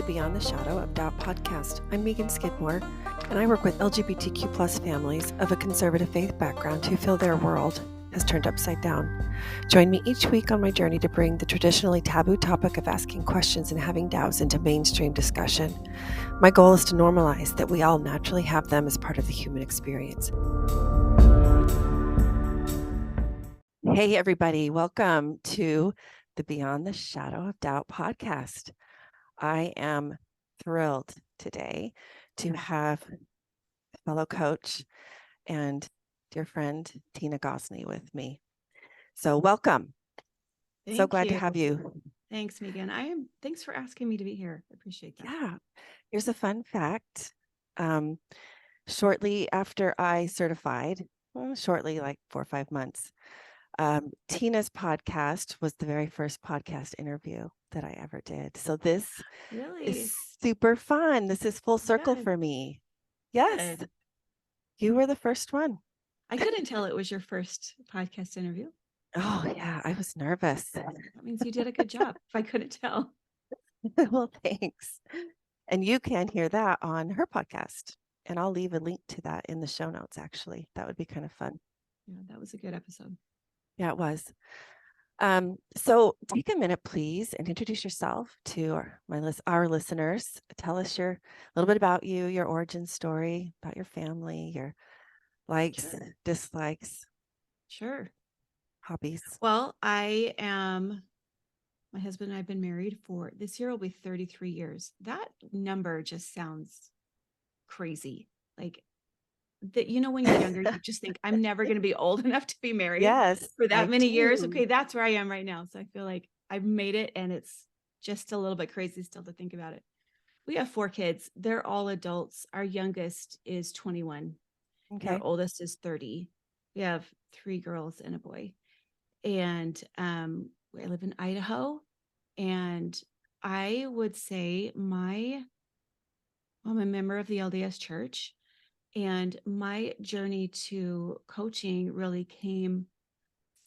Beyond the Shadow of Doubt podcast. I'm Megan Skidmore, and I work with LGBTQ plus families of a conservative faith background who feel their world has turned upside down. Join me each week on my journey to bring the traditionally taboo topic of asking questions and having doubts into mainstream discussion. My goal is to normalize that we all naturally have them as part of the human experience. Hey, everybody. Welcome to the Beyond the Shadow of Doubt podcast. I am thrilled today to have fellow coach and dear friend Tina Gosney with me. So welcome. So glad to have you. Thanks, Megan. Thanks for asking me to be here. I appreciate that. Yeah. Here's a fun fact. Shortly after I certified, shortly, like 4 or 5 months, Tina's podcast was the very first podcast interview that I ever did. So this is super fun. This is full circle for me. Yes. Good. You were the first one. I couldn't tell it was your first podcast interview. Oh, yeah. I was nervous. That means you did a good job if I couldn't tell. Well, thanks. And you can hear that on her podcast. And I'll leave a link to that in the show notes, actually. That would be kind of fun. Yeah, that was a good episode. Yeah, it was. So take a minute, please, and introduce yourself to our listeners. Tell us a little bit about you, your origin story, about your family, your likes, dislikes. Sure. Hobbies. Well, my husband and I have been married for this year will be 33 years. That number just sounds crazy. Like that, when you're younger, you just think I'm never going to be old enough to be married for that many years. Okay, that's where I am right now. So I feel like I've made it, and it's just a little bit crazy still to think about it. We have 4 kids. They're all adults. Our youngest is 21. Okay. And our oldest is 30. We have 3 girls and a boy. And I live in Idaho. And I would say I'm a member of the LDS Church. And my journey to coaching really came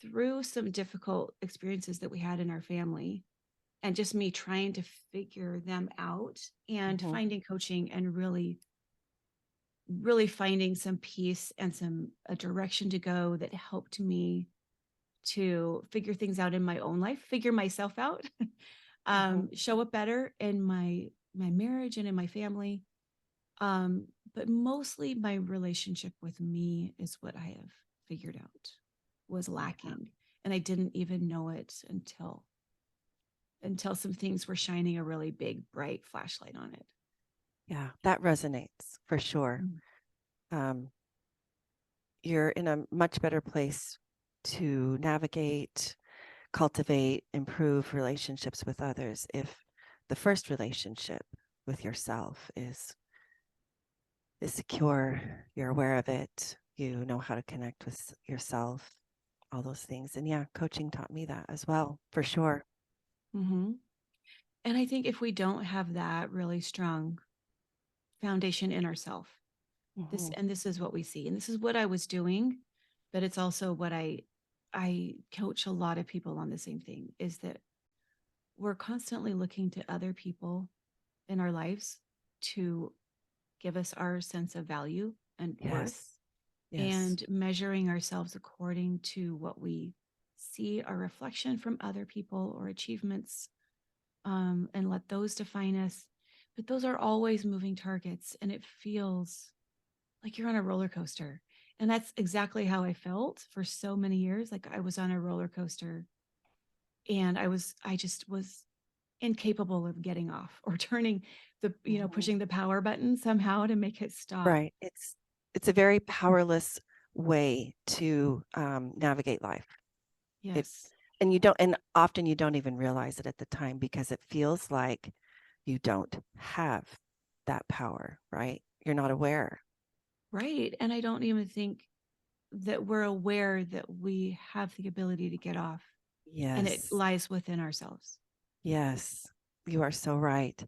through some difficult experiences that we had in our family, and just me trying to figure them out and finding coaching and really finding some peace and a direction to go that helped me to figure things out in my own life, figure myself out, show up better in my marriage and in my family. But mostly my relationship with me is what I have figured out was lacking. And I didn't even know it until some things were shining a really big, bright flashlight on it. Yeah, that resonates for sure. You're in a much better place to navigate, cultivate, improve relationships with others if the first relationship with yourself is secure, you're aware of it, you know how to connect with yourself, all those things. And yeah, coaching taught me that as well, for sure. And I think if we don't have that really strong foundation in ourselves, this is what we see, and this is what I was doing, but it's also what I coach a lot of people on the same thing, is that we're constantly looking to other people in our lives to give us our sense of value and worth, and measuring ourselves according to what we see, our reflection from other people or achievements, and let those define us. But those are always moving targets, and it feels like you're on a roller coaster. And that's exactly how I felt for so many years. Like I was on a roller coaster, and I just was incapable of getting off or turning the, pushing the power button somehow to make it stop. Right. It's a very powerless way to navigate life. Yes. And often you don't even realize it at the time because it feels like you don't have that power, right? You're not aware. Right. And I don't even think that we're aware that we have the ability to get off. Yes. And it lies within ourselves. Yes, you are so right.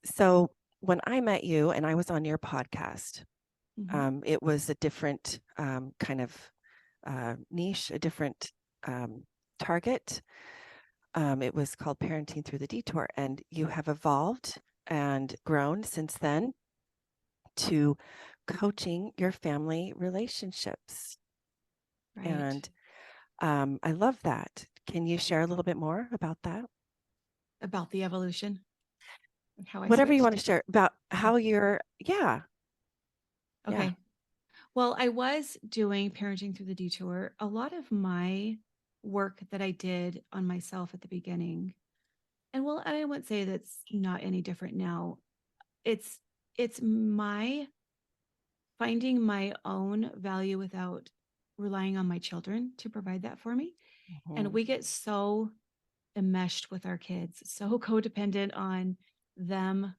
So when I met you and I was on your podcast, it was a different kind of niche, a different target. It was called Parenting Through the Detour, and you have evolved and grown since then to coaching your family relationships. Right. And I love that. Can you share a little bit more about that? About the evolution, how I Whatever you want switched. to share about how you're, yeah, yeah. Okay. Well, I was doing Parenting Through the Detour. A lot of my work that I did on myself at the beginning, and well, I wouldn't say that's not any different now. It's it's my finding my own value without relying on my children to provide that for me. And Mhm. we get so enmeshed with our kids, so codependent on them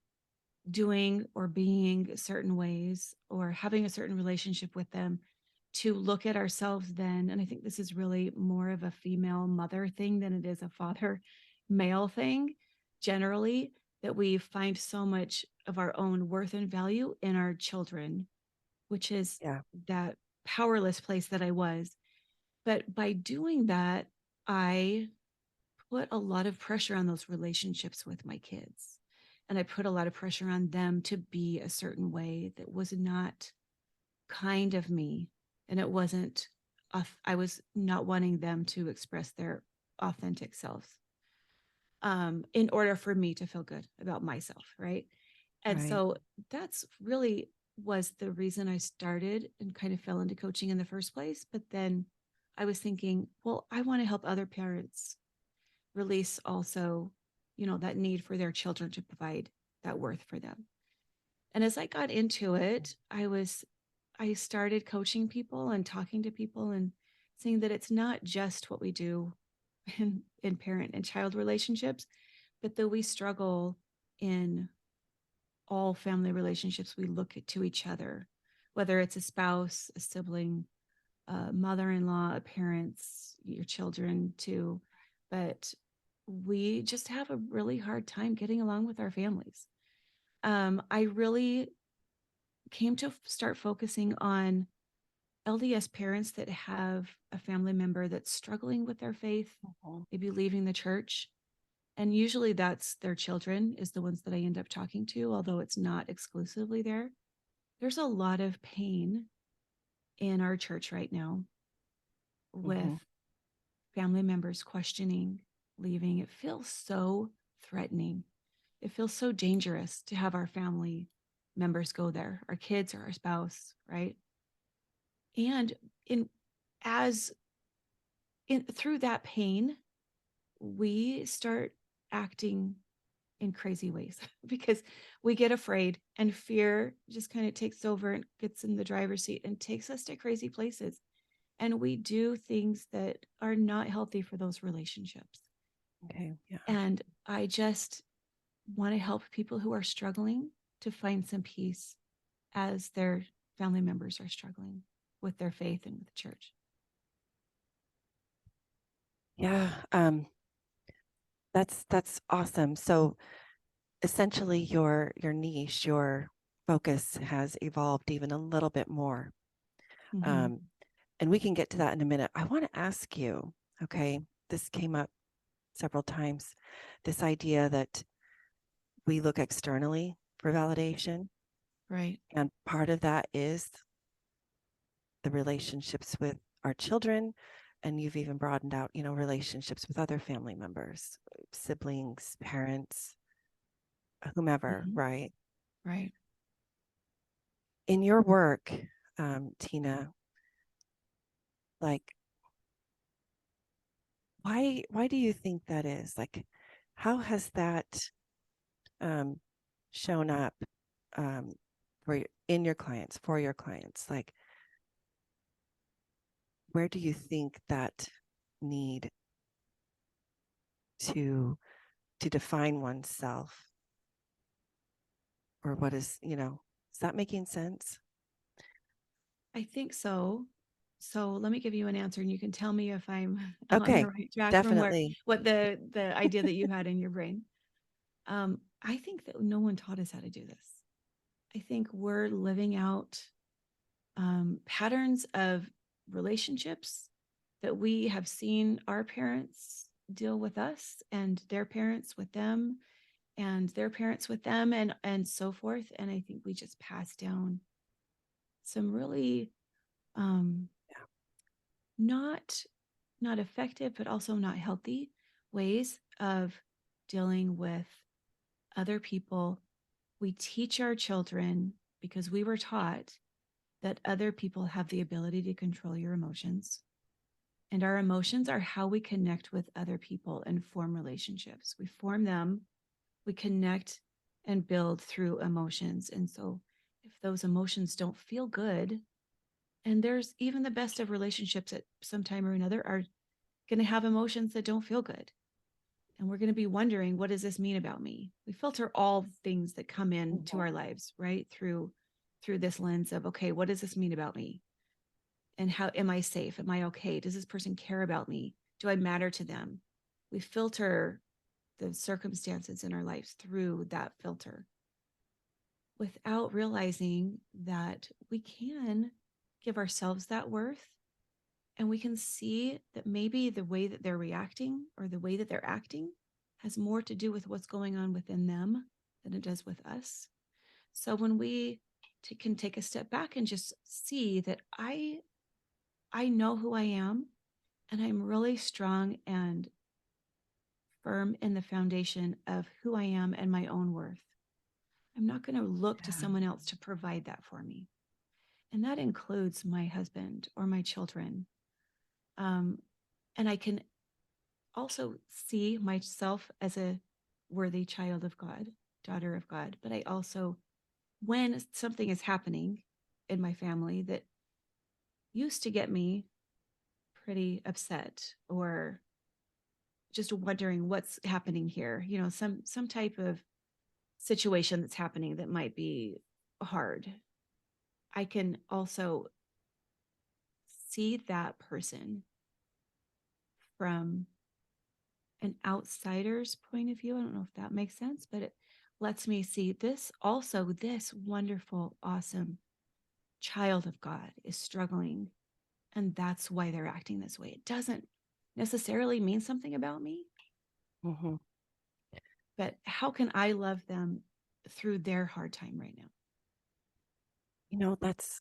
doing or being certain ways or having a certain relationship with them to look at ourselves then. And I think this is really more of a female mother thing than it is a father male thing generally, that we find so much of our own worth and value in our children, which is Yeah, that powerless place that I was. But by doing that, I put a lot of pressure on those relationships with my kids. And I put a lot of pressure on them to be a certain way that was not kind of me. And it wasn't, I was not wanting them to express their authentic selves in order for me to feel good about myself. Right. And right. so that's really was the reason I started and kind of fell into coaching in the first place. But then I was thinking, well, I want to help other parents release also, that need for their children to provide that worth for them. And as I got into it, I started coaching people and talking to people and seeing that it's not just what we do in parent and child relationships, but that we struggle in all family relationships. We look to each other, whether it's a spouse, a sibling, a mother-in-law, a parents, your children too. But we just have a really hard time getting along with our families. I really came to start focusing on LDS parents that have a family member that's struggling with their faith, Mhm. maybe leaving the church. And usually that's their children, is the ones that I end up talking to, although it's not exclusively there. There's a lot of pain in our church right now with Mhm. family members questioning leaving. It feels so threatening. It feels so dangerous to have our family members go there, our kids or our spouse, right? And in as in through that pain, we start acting in crazy ways because we get afraid and fear just kind of takes over and gets in the driver's seat and takes us to crazy places. And we do things that are not healthy for those relationships. Okay. Yeah. And I just want to help people who are struggling to find some peace as their family members are struggling with their faith and with the church. Yeah. That's awesome. So essentially your niche, your focus has evolved even a little bit more. Mm-hmm. Um, and we can get to that in a minute. I want to ask you, okay, this came up several times, this idea that we look externally for validation. Right. And part of that is the relationships with our children. And you've even broadened out, relationships with other family members, siblings, parents, whomever, Mm-hmm. right? Right. In your work, Tina, like why do you think that is? Like, how has that um, shown up um, in your clients, for your clients? Like, where do you think that need to define oneself, or what is that making sense? I think so. So let me give you an answer and you can tell me if I'm on the Okay, right track from definitely. what the idea that you had in your brain. I think that no one taught us how to do this. I think we're living out patterns of relationships that we have seen our parents deal with us and their parents with them. and their parents with them, and so forth. And I think we just pass down some really um Yeah. not not effective, but also not healthy ways of dealing with other people. We teach our children, because we were taught that other people have the ability to control your emotions. And our emotions are how we connect with other people and form relationships. We form them, we connect and build through emotions. And so if those emotions don't feel good, and there's even the best of relationships at some time or another are going to have emotions that don't feel good. And we're going to be wondering, what does this mean about me? We filter all things that come into Mhm. our lives, right? Through this lens of, okay, what does this mean about me? And how am I safe? Am I okay? Does this person care about me? Do I matter to them? We filter the circumstances in our lives through that filter without realizing that we can give ourselves that worth, and we can see that maybe the way that they're reacting or the way that they're acting has more to do with what's going on within them than it does with us. So when we can take a step back and just see that I know who I am, and I'm really strong and firm in the foundation of who I am and my own worth. I'm not going to look to Yeah. someone else to provide that for me. And that includes my husband or my children. Um, and I can also see myself as a worthy child of God, daughter of God. But I also, when something is happening in my family that used to get me pretty upset or just wondering what's happening here, some type of situation that's happening that might be hard, I can also see that person from an outsider's point of view. I don't know if that makes sense, but it lets me see this also, this wonderful, awesome child of God is struggling. And that's why they're acting this way. It doesn't necessarily mean something about me, Hmm. but how can I love them through their hard time right now? That's,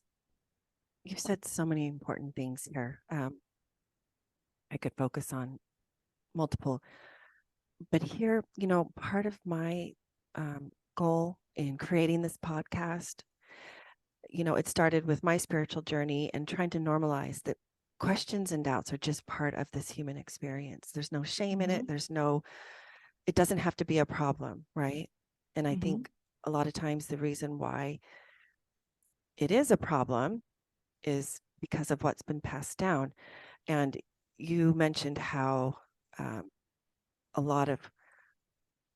you said so many important things here. I could focus on multiple, but here, part of my goal in creating this podcast, it started with my spiritual journey and trying to normalize that questions and doubts are just part of this human experience. There's no shame in it. Mm-hmm. It doesn't have to be a problem, right? And I Mm-hmm. think a lot of times the reason why it is a problem is because of what's been passed down. And you mentioned how um, a lot of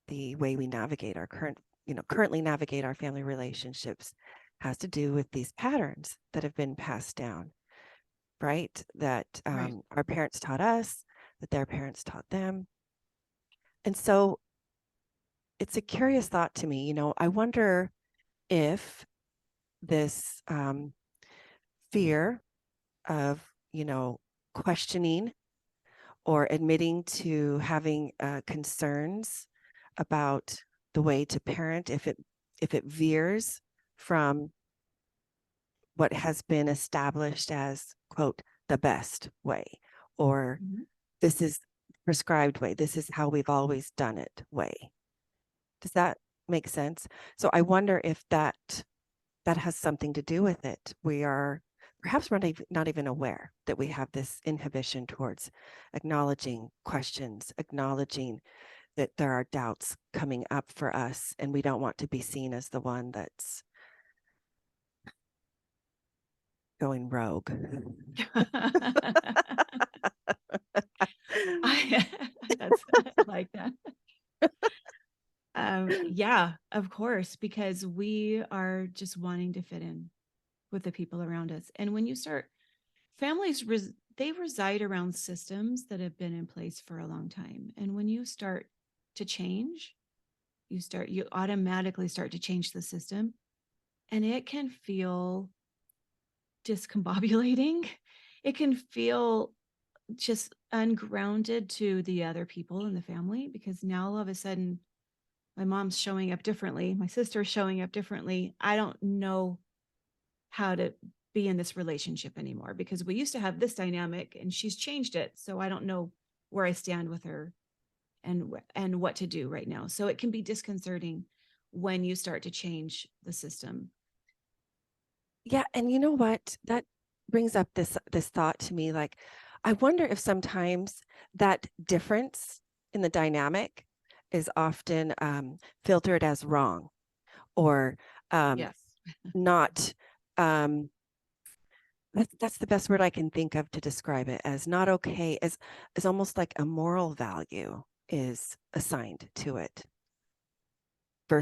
the way we navigate our currently navigate our family relationships has to do with these patterns that have been passed down, right? That Right. our parents taught us, that their parents taught them. And so it's a curious thought to me. I wonder if this fear of, questioning or admitting to having concerns about the way to parent, if it veers from what has been established as, quote, the best way, or Mm-hmm. this is prescribed way, this is how we've always done it way. Does that make sense? So I wonder if that has something to do with it. We are perhaps we're not even aware that we have this inhibition towards acknowledging questions, acknowledging that there are doubts coming up for us, and we don't want to be seen as the one that's going rogue. I that's I like that. Yeah, of course, because we are just wanting to fit in with the people around us. And when you start families they reside around systems that have been in place for a long time. And when you start to change, you automatically start to change the system, and it can feel discombobulating. It can feel just ungrounded to the other people in the family, because now all of a sudden My mom's showing up differently. My sister's showing up differently. I don't know how to be in this relationship anymore because we used to have this dynamic and she's changed it. So I don't know where I stand with her and what to do right now. So it can be disconcerting when you start to change the system. Yeah, and you know what? That brings up this thought to me, like, I wonder if sometimes that difference in the dynamic is often filtered as wrong or Yes. not. Um, that's the best word I can think of to describe it, as not okay, as almost like a moral value is assigned to it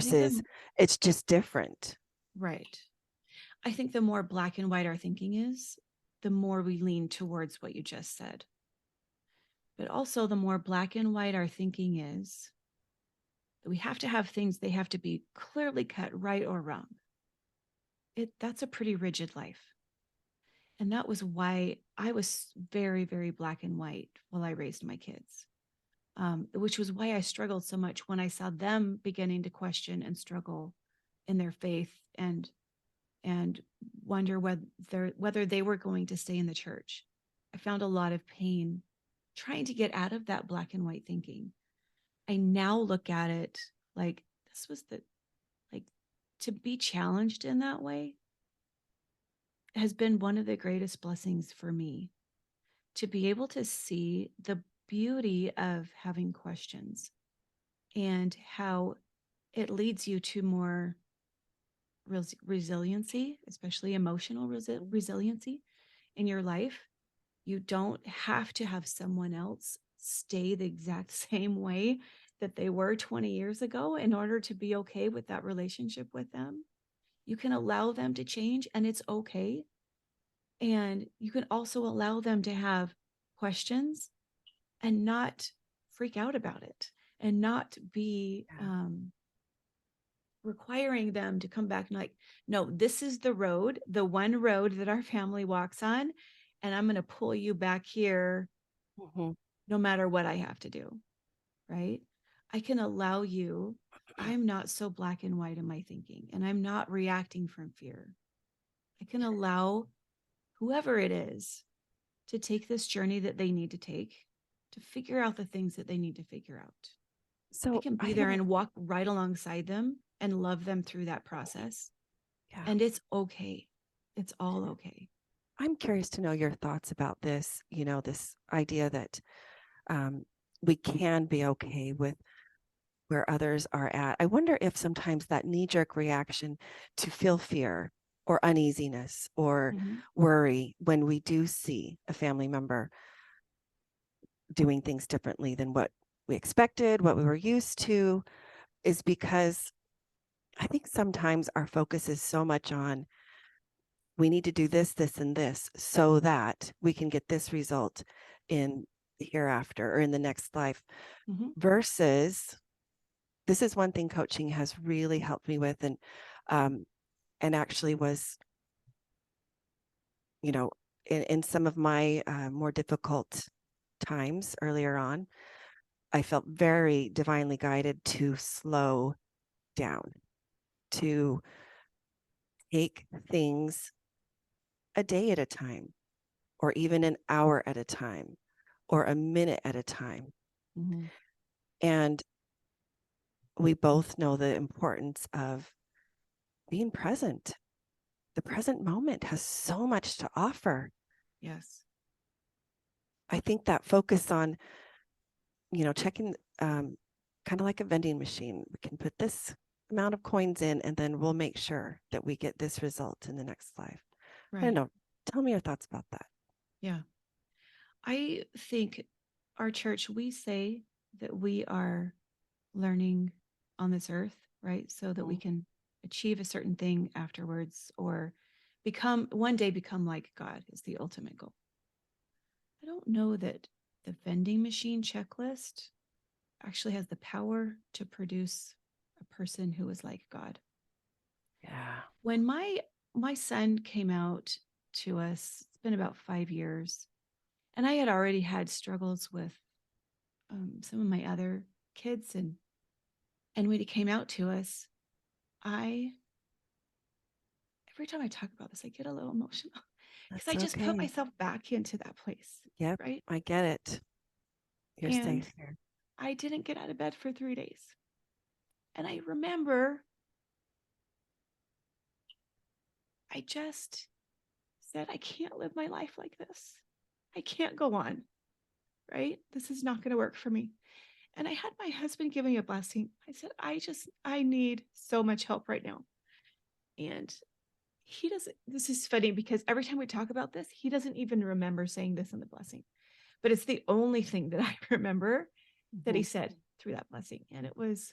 I think versus the it's just different. right. I think the more black and white our thinking is, the more we lean towards what you just said. But also, the more black and white our thinking is, that we have to have things, they have to be clearly cut right or wrong. That's a pretty rigid life. And that was why I was very, very black and white while I raised my kids, which was why I struggled so much when I saw them beginning to question and struggle in their faith and wonder whether they were going to stay in the church. I found a lot of pain trying to get out of that black and white thinking. I now look at it like this was the like to be challenged in that way has been one of the greatest blessings for me, to be able to see the beauty of having questions and how it leads you to more resiliency, especially emotional resiliency in your life. You don't have to have someone else stay the exact same way that they were 20 years ago in order to be okay with that relationship with them. You can allow them to change and it's okay. And you can also allow them to have questions and not freak out about it and not be Yeah. requiring them to come back and like, no, this is the road, the one road that our family walks on. And I'm going to pull you back here Mhm. no matter what I have to do. Right. I can allow you. I'm not so black and white in my thinking and I'm not reacting from fear. I can allow whoever it is to take this journey that they need to take to figure out the things that they need to figure out. I So can I be have there and walk right alongside them and love them through that process. yeah. And it's okay. It's all okay. I'm curious to know your thoughts about this, this idea that um, we can be okay with where others are at. I wonder if sometimes that knee jerk reaction to feel fear or uneasiness or Mhm. worry when we do see a family member doing things differently than what we expected, what we were used to, is because I think sometimes our focus is so much on we need to do this, this, and this so that we can get this result in the hereafter or in the next life Mhm. versus this is one thing coaching has really helped me with um, and actually was, you know, in some of my more difficult times earlier on, I felt very divinely guided to slow down, to take things a day at a time, or even an hour at a time, or a minute at a time. Mhm. And we both know the importance of being present. The present moment has so much to offer. Yes. I think that focus on, checking kind of like a vending machine, we can put this amount of coins in and then we'll make sure that we get this result in the next life. I don't Right. know. Tell me your thoughts about that. Yeah. I think our church, we say that we are learning on this earth, right? So that we Mhm. can achieve a certain thing afterwards or become one day become like God is the ultimate goal. I don't know that the vending machine checklist actually has the power to produce a person who is like God. Yeah. When my son came out to us, it's been about 5 years, and I had already had struggles with some of my other kids, and And when he came out to us, I, every time I talk about this, I get a little emotional because I That's just put okay. myself back into that place, Yep, right? I get it. You're And safe here. I didn't get out of bed for 3 days. And I remember I just said, I can't live my life like this. I can't go on, right? This is not going to work for me. And I had my husband give me a blessing. I said, I need so much help right now. And he doesn't, this is funny because every time we talk about this, he doesn't even remember saying this in the blessing. But it's the only thing that I remember that he Mhm. said through that blessing. And it was,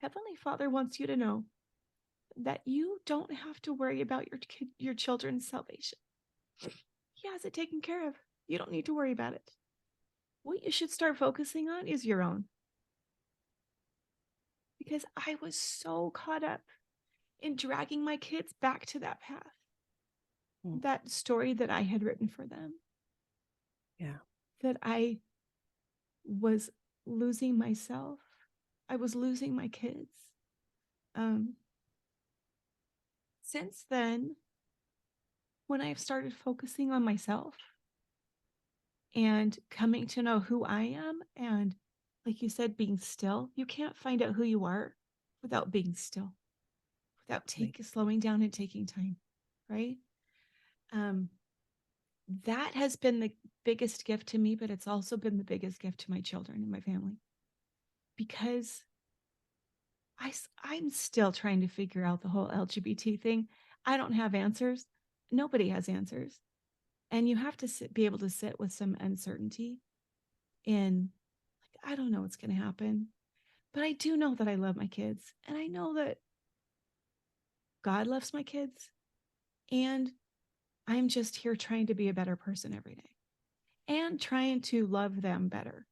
Heavenly Father wants you to know that you don't have to worry about your children's salvation. He has it taken care of. You don't need to worry about it. What you should start focusing on is your own. Because I was so caught up in dragging my kids back to that path, Mm. that story that I had written for them, Yeah. that I was losing myself. I was losing my kids. Um, since then, when I've started focusing on myself and coming to know who I am, and like you said, being still, you can't find out who you are without being still, without Right. slowing down and taking time, right? Um, that has been the biggest gift to me, but it's also been the biggest gift to my children and my family because I'm still trying to figure out the whole LGBT thing. I don't have answers. Nobody has answers. And you have to be able to sit with some uncertainty in, like, I don't know what's going to happen, but I do know that I love my kids. And I know that God loves my kids. And I'm just here trying to be a better person every day and trying to love them better.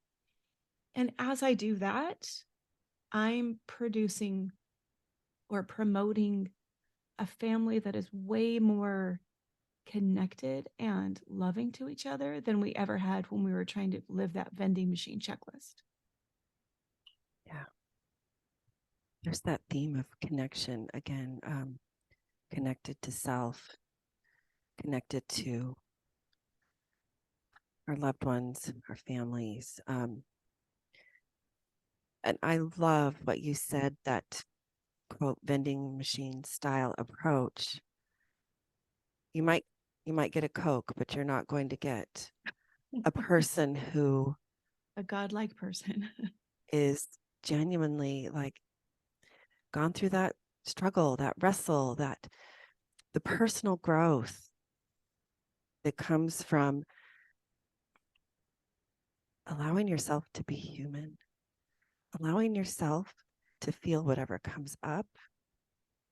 And as I do that, I'm producing or promoting a family that is way more connected and loving to each other than we ever had when we were trying to live that vending machine checklist. Yeah. There's that theme of connection again, connected to self, connected to our loved ones, our families. And I love what you said, that quote vending machine style approach. You might you might get a Coke, but you're not going to get a person who A godlike person. is genuinely like gone through that struggle, that wrestle, that the personal growth that comes from allowing yourself to be human, allowing yourself to feel whatever comes up,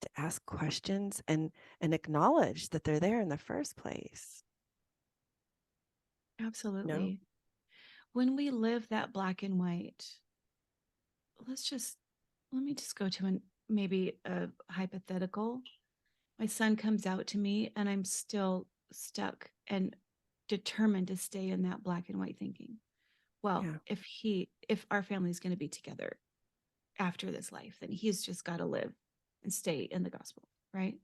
to ask questions and acknowledge that they're there in the first place. No? Absolutely. When we live that black and white, let's just let me just go to maybe a hypothetical. My son comes out to me and I'm still stuck and determined to stay in that black and white thinking. Well, Yeah. if our family's going to be together after this life, then he's just got to live and stay in the gospel, right?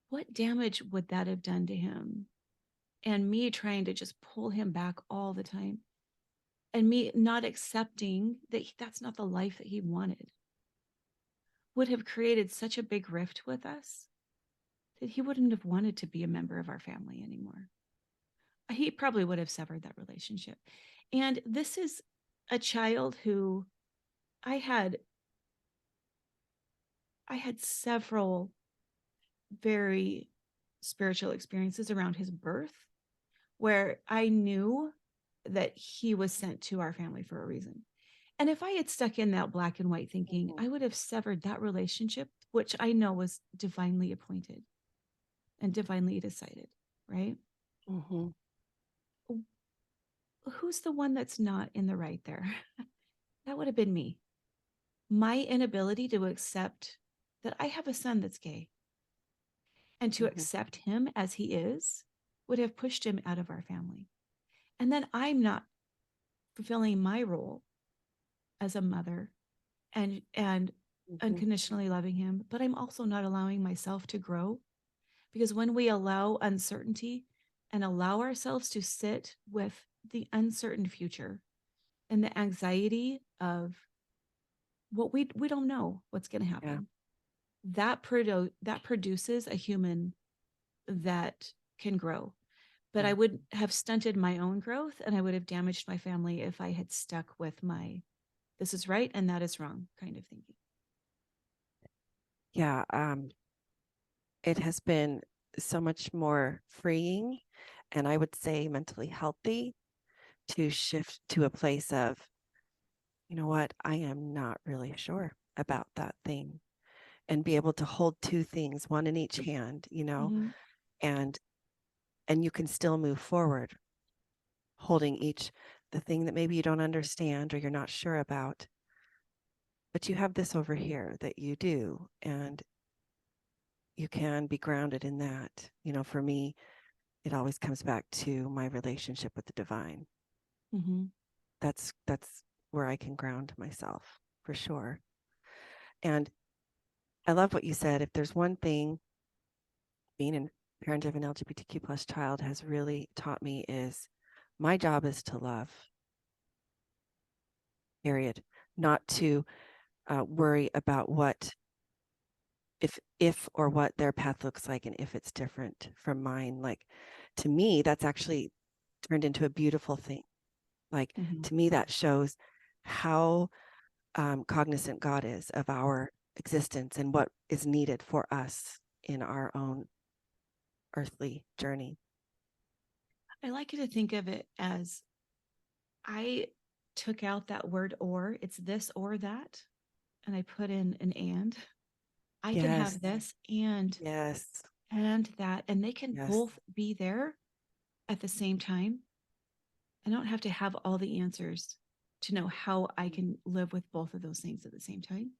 What damage would that have done to him? And me trying to just pull him back all the time, and me not accepting that that's not the life that he wanted, would have created such a big rift with us that he wouldn't have wanted to be a member of our family anymore. He probably would have severed that relationship. And this is a child who I had I had several very spiritual experiences around his birth where I knew that he was sent to our family for a reason. And if I had stuck in that black and white thinking, Mhm. I would have severed that relationship, which I know was divinely appointed and divinely decided, right? Mhm. Who's the one that's not in the right there? That would have been me. My inability to accept that I have a son that's gay and to Mhm. accept him as he is would have pushed him out of our family. And then I'm not fulfilling my role as a mother and Mhm. unconditionally loving him, but I'm also not allowing myself to grow, because when we allow uncertainty and allow ourselves to sit with the uncertain future and the anxiety of what we don't know what's going to Yeah. happen, that produces a human that can grow. But I Yeah. would have stunted my own growth, and I would have damaged my family if I had stuck with my this is right and that is wrong kind of thinking. Yeah. It has been so much more freeing and I would say mentally healthy to shift to a place of, you know what, I am not really sure about that thing and be able to hold two things, one in each hand, Mm-hmm. and you can still move forward holding each the thing that maybe you don't understand or you're not sure about, but you have this over here that you do and you can be grounded in that. For me, it always comes back to my relationship with the divine. Mm-hmm. That's where I can ground myself for sure. And I love what you said. If there's one thing being a parent of an LGBTQ plus child has really taught me is my job is to love, period. Not to worry about what if or what their path looks like and if it's different from mine. Like to me, that's actually turned into a beautiful thing. Like Mm-hmm. to me, that shows how cognizant God is of our existence and what is needed for us in our own earthly journey. I like you to think of it as I took out that word or, it's this or that, and I put in an and. I can Yes, have this and that, and they can yes, both be there at the same time. I don't have to have all the answers to know how I can live with both of those things at the same time.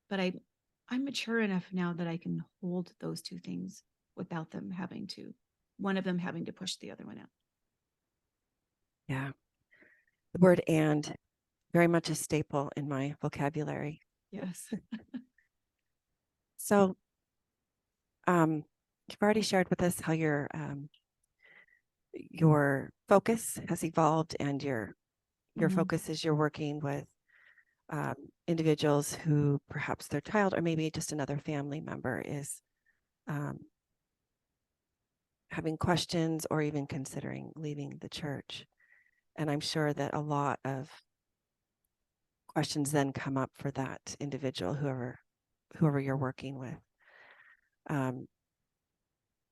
But I'm mature enough now that I can hold those two things without them having to one of them having to push the other one out. yeah. The word and very much a staple in my vocabulary. Yes. So, you've already shared with us how your focus has evolved, and your Mm-hmm. focus is you're working with um, individuals who perhaps their child or maybe just another family member is um, having questions or even considering leaving the church. And I'm sure that a lot of questions then come up for that individual, whoever you're working with. Um,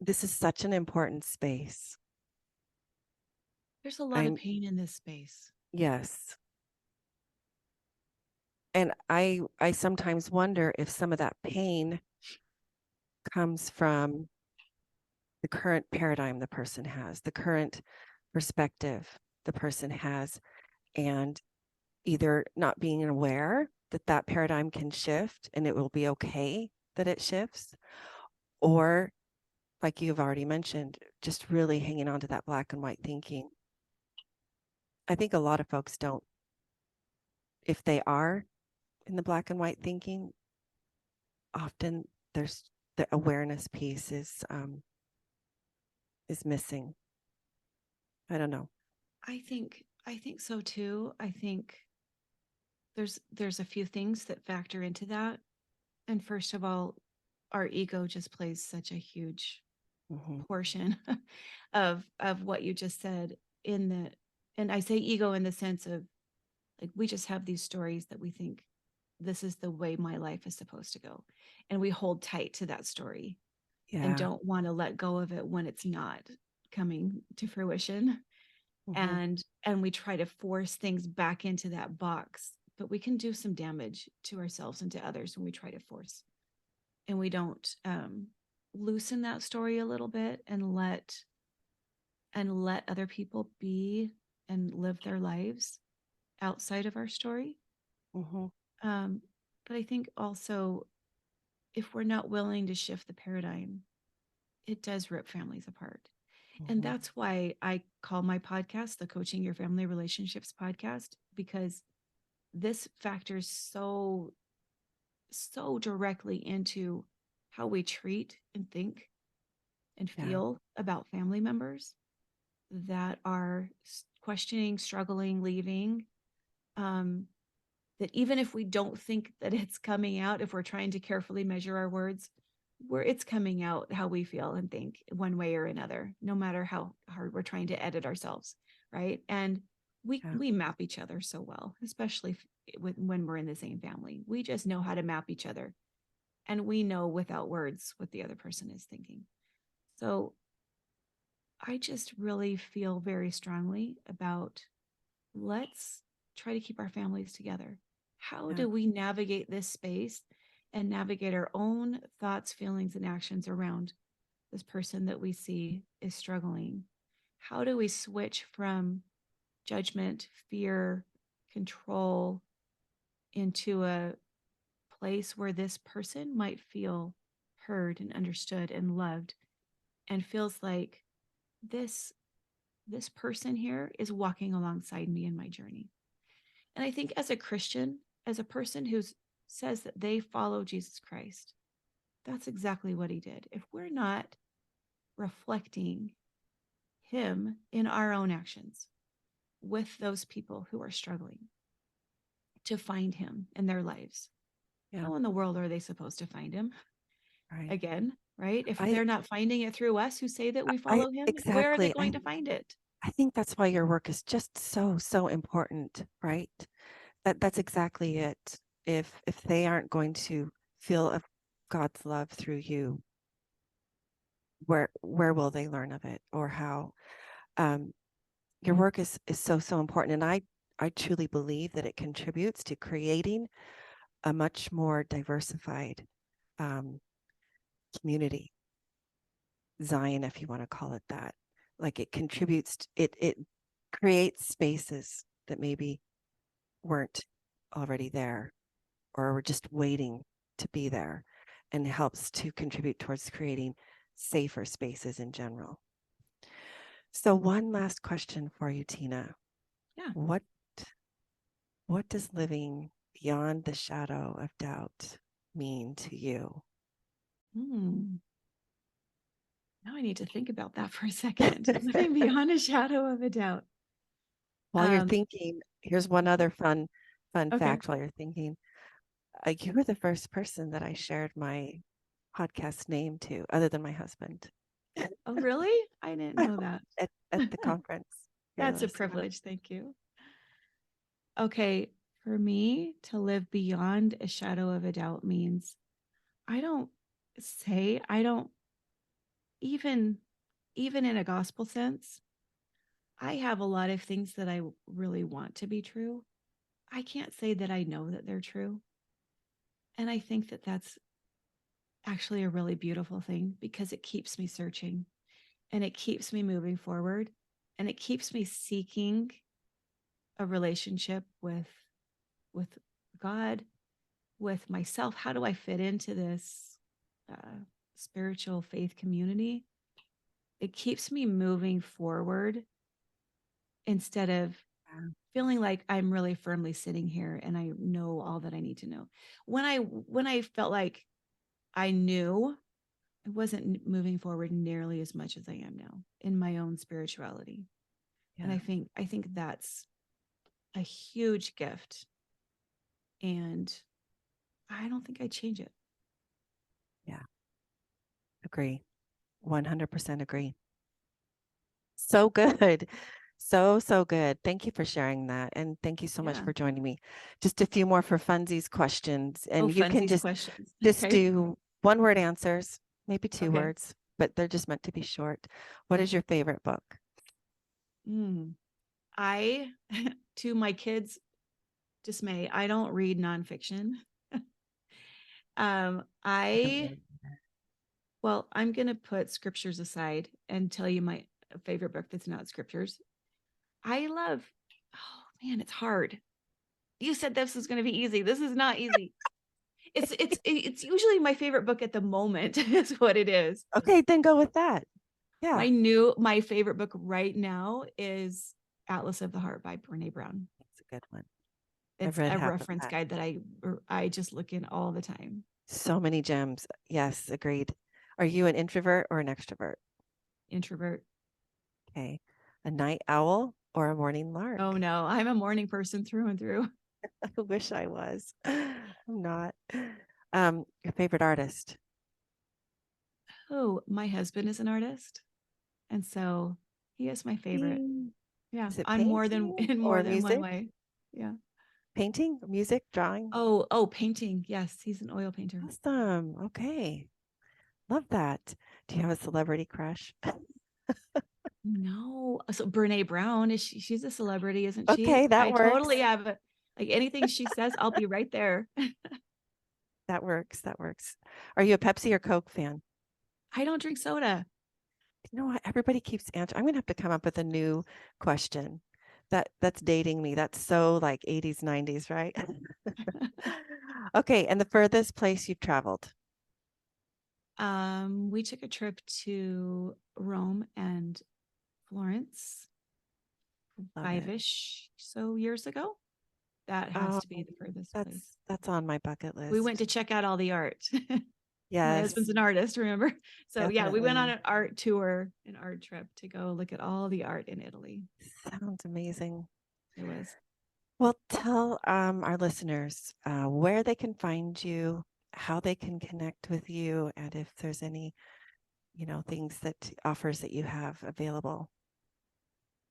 this is such an important space. There's a lot of I'm pain in this space. Yes, and I sometimes wonder if some of that pain comes from the current paradigm the person has, the current perspective the person has, and either not being aware that that paradigm can shift and it will be okay that it shifts, or like you've already mentioned, just really hanging on to that black and white thinking. I think a lot of folks don't, if they are in the black and white thinking, often there's the awareness piece is missing. I don't know. I think so too. I think there's a few things that factor into that. And first of all, our ego just plays such a huge Mm-hmm. portion of what you just said in the and I say ego in the sense of like we just have these stories that we think this is the way my life is supposed to go, and we hold tight to that story and Yeah. don't want to let go of it when it's not coming to fruition, Mm-hmm. and we try to force things back into that box, but we can do some damage to ourselves and to others when we try to force and we don't loosen that story a little bit and let other people be and live their lives outside of our story. Mm-hmm. um, but I think also if we're not willing to shift the paradigm, it does rip families apart. And Mm-hmm. that's why I call my podcast the Coaching Your Family Relationships podcast, because this factors so directly into how we treat and think and Yeah. feel about family members that are questioning, struggling, leaving. Um, that even if we don't think that it's coming out, if we're trying to carefully measure our words, where it's coming out how we feel and think one way or another, no matter how hard we're trying to edit ourselves, right? And Yeah. we map each other so well, especially when we're in the same family. We just know how to map each other, and we know without words what the other person is thinking. So I just really feel very strongly about, let's try to keep our families together. How Yeah. do we navigate this space and navigate our own thoughts, feelings, and actions around this person that we see is struggling? How do we switch from judgment, fear, control into a place where this person might feel heard and understood and loved, and feels like this this person here is walking alongside me in my journey? And I think as a Christian, as a person who says that they follow Jesus Christ, that's exactly what he did. If we're not reflecting him in our own actions with those people who are struggling to find him in their lives, Yeah. how in the world are they supposed to find him Right. again? Right? If I, they're not finding it through us who say that we I follow him, where are they exactly. going to find it? I think that's why your work is just so, so important, right? That's exactly it. If they aren't going to feel of God's love through you, where will they learn of it, or how? Um, your work is so, so important, and I truly believe that it contributes to creating a much more diversified um, community, Zion, if you want to call it that. Like it contributes, it creates spaces that maybe weren't already there or were just waiting to be there, and helps to contribute towards creating safer spaces in general. So one last question for you, Tina. Yeah. What what does living beyond the shadow of doubt mean to you? Hmm. Now I need to think about that for a second. Living beyond a shadow of a doubt. While you're Um, thinking, here's one other fun okay. fact while you're thinking. You were the first person that I shared my podcast name to, other than my husband, Oh, really? I didn't know that. at the conference. You're the That's a last one. privilege. Thank you. Okay. For me to live beyond a shadow of a doubt means I don't I don't even, even in a gospel sense, I have a lot of things that I really want to be true. I can't say that I know that they're true. And I think that that's actually a really beautiful thing, because it keeps me searching and it keeps me moving forward and it keeps me seeking a relationship with God, with myself. How do I fit into this spiritual faith community? It keeps me moving forward instead of Yeah. feeling like I'm really firmly sitting here and I know all that I need to know. When I felt like I knew, I wasn't moving forward nearly as much as I am now in my own spirituality. And Yeah. I think that's a huge gift. And I don't think I'd change it. Yeah. Agree. 100% agree. So good. So, so good. Thank you for sharing that. And thank you so much Yeah. for joining me. Just a few more for funsies questions. Oh, And you can funsies questions. just Okay. do one word answers, maybe two Okay. words, but they're just meant to be short. What is your favorite book? Mm. I, to my kids' dismay, I don't read nonfiction. I don't I, really. well, I'm going to put scriptures aside and tell you my favorite book that's not scriptures. I love, oh man, it's hard. You said this was going to be easy. This is not easy. It's usually my favorite book at the moment is what it is. Okay, then go with that. Yeah, My favorite book right now is Atlas of the Heart by Brene Brown. that's a good one. It's read a half of reference that. guide that I just look in all the time. So many gems. Yes, agreed. Are you an introvert or an extrovert? Introvert. Okay. A night owl or a morning lark? Oh no, I'm a morning person through and through. I wish I was. I'm not. Your favorite artist? Oh, my husband is an artist, and so he is my favorite. Mm, Yeah, is it on more than painting in more or than one music? way. Yeah. Painting, music, drawing? Oh, painting. Yes, he's an oil painter. Awesome. Okay. Love that. Do you have a celebrity crush? No, so Brene Brown she's a celebrity, isn't she? Okay, that I works. totally have like anything she says, I'll be right there. That works. That works. Are you a Pepsi or Coke fan? I don't drink soda. You know what? Everybody keeps answering. I'm gonna have to come up with a new question. That's dating me. That's so like 80s, 90s, right? Okay, and the furthest place you've traveled? We took a trip to Rome and Florence Love it. 5-ish so years ago. That has Oh, to be the furthest place. that's on my bucket We went list. to check out all the art. My Yes, husband's an artist, remember? So yeah, we went on definitely. an art tour, an art trip to go look at all the art in Italy. Sounds amazing. It was. Well, tell our listeners where they can find you, how they can connect with you, and if there's any, things that offers that you have available.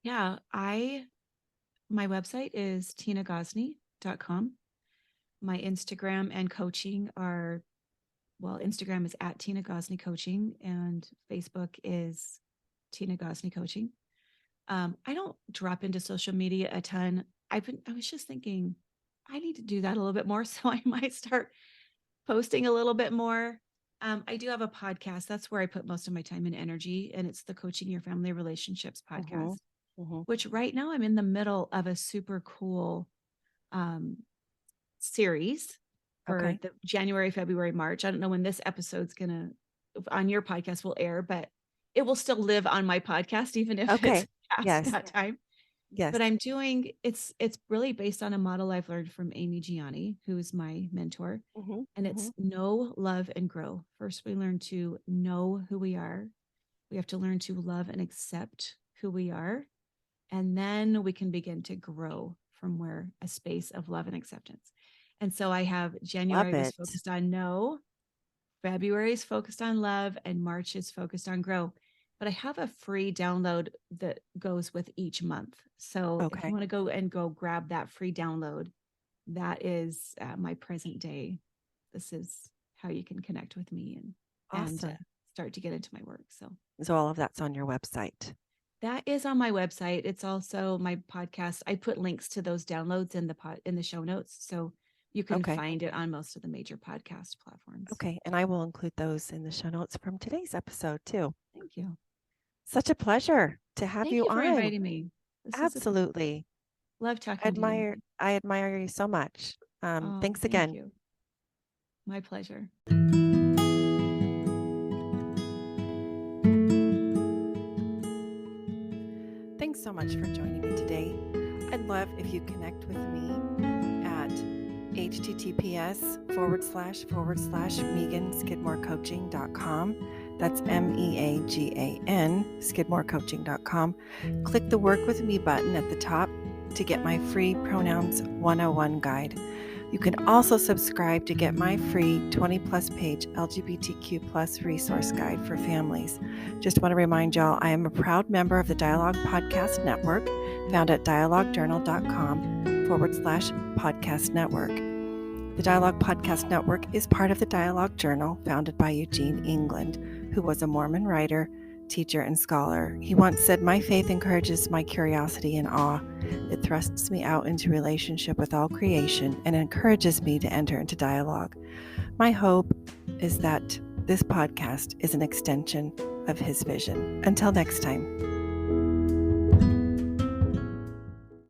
Yeah, my website is tinagosney.com. My Instagram and coaching are, well, Instagram is at Tina Gosney Coaching and Facebook is Tina Gosney Coaching. I don't drop into social media a ton. I was just thinking I need to do that a little bit more. So I might start posting a little bit more. I do have a podcast. That's where I put most of my time and energy. And it's the Coaching Your Family Relationships Mm-hmm. podcast, Mm-hmm. which right now I'm in the middle of a super cool um, series for Okay. the January, February, March. I don't know when this episode's gonna on your podcast will air, but it will still live on my podcast even if it's Okay. past Yes. that time. Yes. But I'm doing it's really based on a model I've learned from Amy Gianni, who is my mentor. Mm-hmm. And Mm-hmm. it's know, love, and grow. First, we learn to know who we are. We have to learn to love and accept who we are. And then we can begin to grow from where a space of love and acceptance. And so I have Love January was it. focused on know, February is focused on love, and March is focused on grow. But I have a free download that goes with each month. So if you Okay. want to go grab that free download, that is my present day. This is how you can connect with me and Awesome. start to get into my work. So So all of that's on your website. that is on my website. It's also my podcast. I put links to those downloads in the show notes, so you can Okay. find it on most of the major podcast platforms. Okay. And I will include those in the show notes from today's episode too. Thank you. Such a pleasure to have Thank you you for on. inviting me. This is a Absolutely. love talking to you. I admire you so much. Oh, Thanks thank again. you. My pleasure. Thanks so much for joining me today. I'd love if you connect with me at https://meganskidmorecoaching.com. That's MEAGAN, skidmorecoaching.com. Click the Work With Me button at the top to get my free Pronouns 101 guide. You can also subscribe to get my free 20-plus page LGBTQ+ resource guide for families. Just want to remind y'all, I am a proud member of the Dialogue Podcast Network, found at dialoguejournal.com/podcast network. The Dialogue Podcast Network is part of the Dialogue Journal, founded by Eugene England, who was a Mormon writer, teacher, and scholar. He once said, "My faith encourages my curiosity and awe. It thrusts me out into relationship with all creation and encourages me to enter into dialogue." My hope is that this podcast is an extension of his vision. Until next time.